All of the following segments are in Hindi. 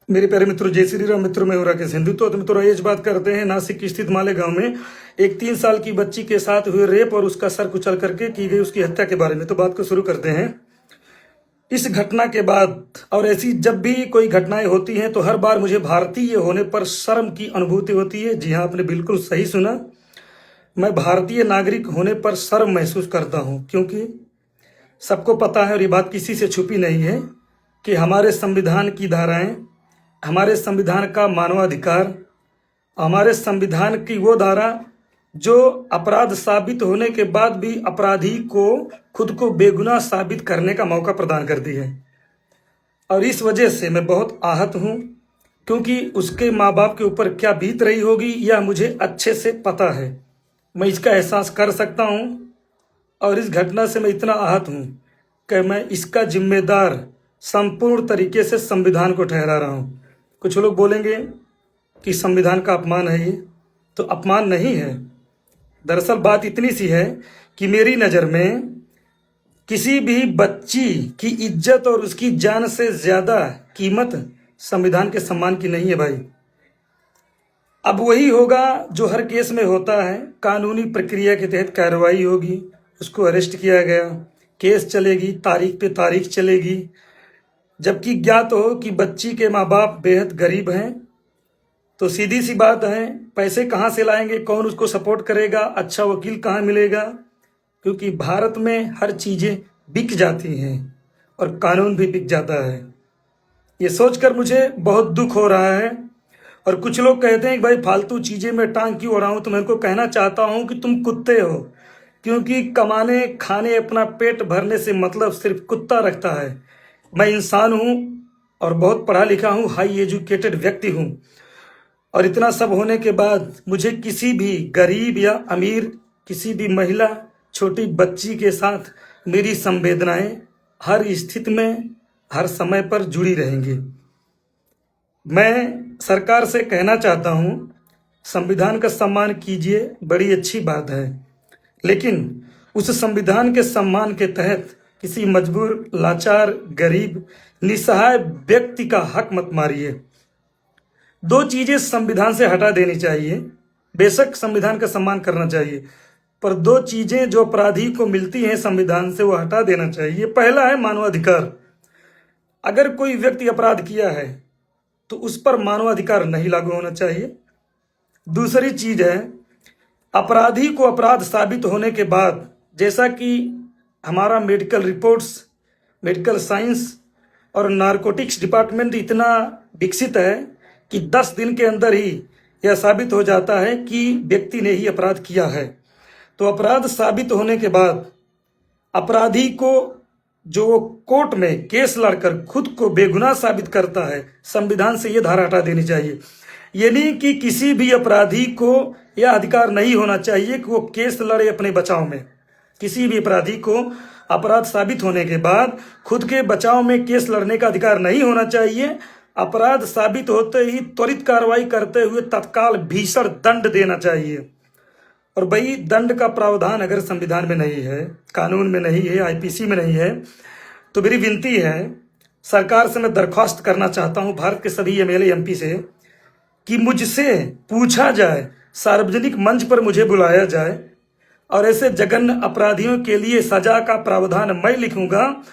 मेरे प्यारे मित्रों, जय श्री राम। मित्रों, मैं हूं राकेश हिंदू। तो मित्रों, आज बात करते हैं नासिक स्थित मालेगांव में एक 3 साल की बच्ची के साथ हुए रेप और उसका सर कुचल करके की गई उसकी हत्या के बारे में। तो बात को शुरू करते हैं। इस घटना के बाद और ऐसी जब भी कोई घटनाएं होती हैं तो हर बार मुझे भारतीय होने पर शर्म की अनुभूति होती है। जी हाँ, आपने बिल्कुल सही सुना। मैं भारतीय नागरिक होने पर शर्म महसूस करता हूं, क्योंकि सबको पता है और ये बात किसी से छुपी नहीं है कि हमारे संविधान की धाराएं, हमारे संविधान का मानवाधिकार, हमारे संविधान की वो धारा जो अपराध साबित होने के बाद भी अपराधी को खुद को बेगुनाह साबित करने का मौका प्रदान करती है। और इस वजह से मैं बहुत आहत हूं, क्योंकि उसके माँ बाप के ऊपर क्या बीत रही होगी यह मुझे अच्छे से पता है। मैं इसका एहसास कर सकता हूं और इस घटना से मैं इतना आहत हूं कि मैं इसका जिम्मेदार संपूर्ण तरीके से संविधान को ठहरा रहा हूं। कुछ लोग बोलेंगे कि संविधान का अपमान है ये, तो अपमान नहीं है। दरअसल बात इतनी सी है कि मेरी नज़र में किसी भी बच्ची की इज्जत और उसकी जान से ज़्यादा कीमत संविधान के सम्मान की नहीं है भाई। अब वही होगा जो हर केस में होता है। कानूनी प्रक्रिया के तहत कार्रवाई होगी, उसको अरेस्ट किया गया, केस चलेगी, तारीख पे तारीख चलेगी। जबकि ज्ञात हो कि बच्ची के माँ बाप बेहद गरीब हैं, तो सीधी सी बात है, पैसे कहाँ से लाएंगे, कौन उसको सपोर्ट करेगा, अच्छा वकील कहाँ मिलेगा? क्योंकि भारत में हर चीज़ें बिक जाती हैं और कानून भी बिक जाता है। ये सोचकर मुझे बहुत दुख हो रहा है। और कुछ लोग कहते हैं कि भाई फालतू चीज़ें में टांग क्यों अड़ाऊं। तो मैं उनको कहना चाहता हूं कि तुम कुत्ते हो, क्योंकि कमाने खाने अपना पेट भरने से मतलब सिर्फ कुत्ता रखता है। मैं इंसान हूं और बहुत पढ़ा लिखा हूं, हाई एजुकेटेड व्यक्ति हूं। और इतना सब होने के बाद मुझे किसी भी गरीब या अमीर, किसी भी महिला, छोटी बच्ची के साथ मेरी संवेदनाएं हर स्थिति में, हर समय पर जुड़ी रहेंगी। मैं सरकार से कहना चाहता हूं, संविधान का सम्मान कीजिए, बड़ी अच्छी बात है, लेकिन उस संविधान के सम्मान के तहत किसी मजबूर, लाचार, गरीब, निसहाय व्यक्ति का हक मत मारिए। 2 चीजें संविधान से हटा देनी चाहिए। बेशक संविधान का सम्मान करना चाहिए, पर 2 चीजें जो अपराधी को मिलती हैं संविधान से वो हटा देना चाहिए। पहला है मानवाधिकार। अगर कोई व्यक्ति अपराध किया है तो उस पर मानवाधिकार नहीं लागू होना चाहिए। दूसरी चीज है, अपराधी को अपराध साबित होने के बाद, जैसा कि हमारा मेडिकल रिपोर्ट्स, मेडिकल साइंस और नारकोटिक्स डिपार्टमेंट इतना विकसित है कि 10 दिन के अंदर ही यह साबित हो जाता है कि व्यक्ति ने ही अपराध किया है। तो अपराध साबित होने के बाद अपराधी को जो कोर्ट में केस लड़कर खुद को बेगुनाह साबित करता है, संविधान से यह धारा हटा देनी चाहिए। ये नहीं कि किसी भी अपराधी को यह अधिकार नहीं होना चाहिए कि वो केस लड़े अपने बचाव में। किसी भी अपराधी को अपराध साबित होने के बाद खुद के बचाव में केस लड़ने का अधिकार नहीं होना चाहिए। अपराध साबित होते ही त्वरित कार्रवाई करते हुए तत्काल भीषण दंड देना चाहिए। और भाई, दंड का प्रावधान अगर संविधान में नहीं है, कानून में नहीं है, आईपीसी में नहीं है, तो मेरी विनती है, सरकार से मैं दरख्वास्त करना चाहता हूं, भारत के सभी एमएलए एमपी से, कि मुझसे पूछा जाए, सार्वजनिक मंच पर मुझे बुलाया जाए और ऐसे जघन्य अपराधियों के लिए सजा का प्रावधान मैं लिखूंगा।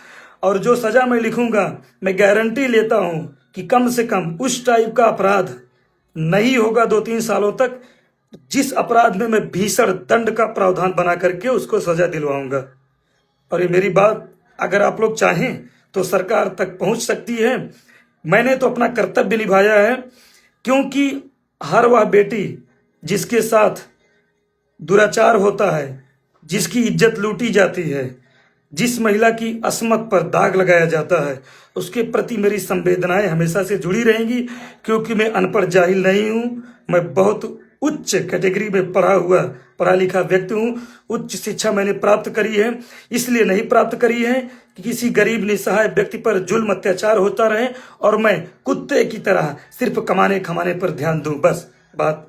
और जो सजा मैं लिखूंगा, मैं गारंटी लेता हूं कि कम से कम उस टाइप का अपराध नहीं होगा 2-3 सालों तक, जिस अपराध में मैं भीषण दंड का प्रावधान बना करके उसको सजा दिलवाऊंगा। और ये मेरी बात अगर आप लोग चाहें तो सरकार तक पहुंच सकती है। मैंने तो अपना कर्तव्य निभाया है, क्योंकि हर वह बेटी जिसके साथ दुराचार होता है, जिसकी इज्जत लूटी जाती है, जिस महिला की अस्मत पर दाग लगाया जाता है, उसके प्रति मेरी संवेदनाएं हमेशा से जुड़ी रहेंगी। क्योंकि मैं अनपढ़ जाहिल नहीं हूं, मैं बहुत उच्च कैटेगरी में पढ़ा लिखा व्यक्ति हूं। उच्च शिक्षा मैंने प्राप्त करी है, इसलिए नहीं प्राप्त करी है कि किसी गरीब निसहाय व्यक्ति पर जुल्म अत्याचार होता रहे और मैं कुत्ते की तरह सिर्फ कमाने खमाने पर ध्यान दूं। बस बात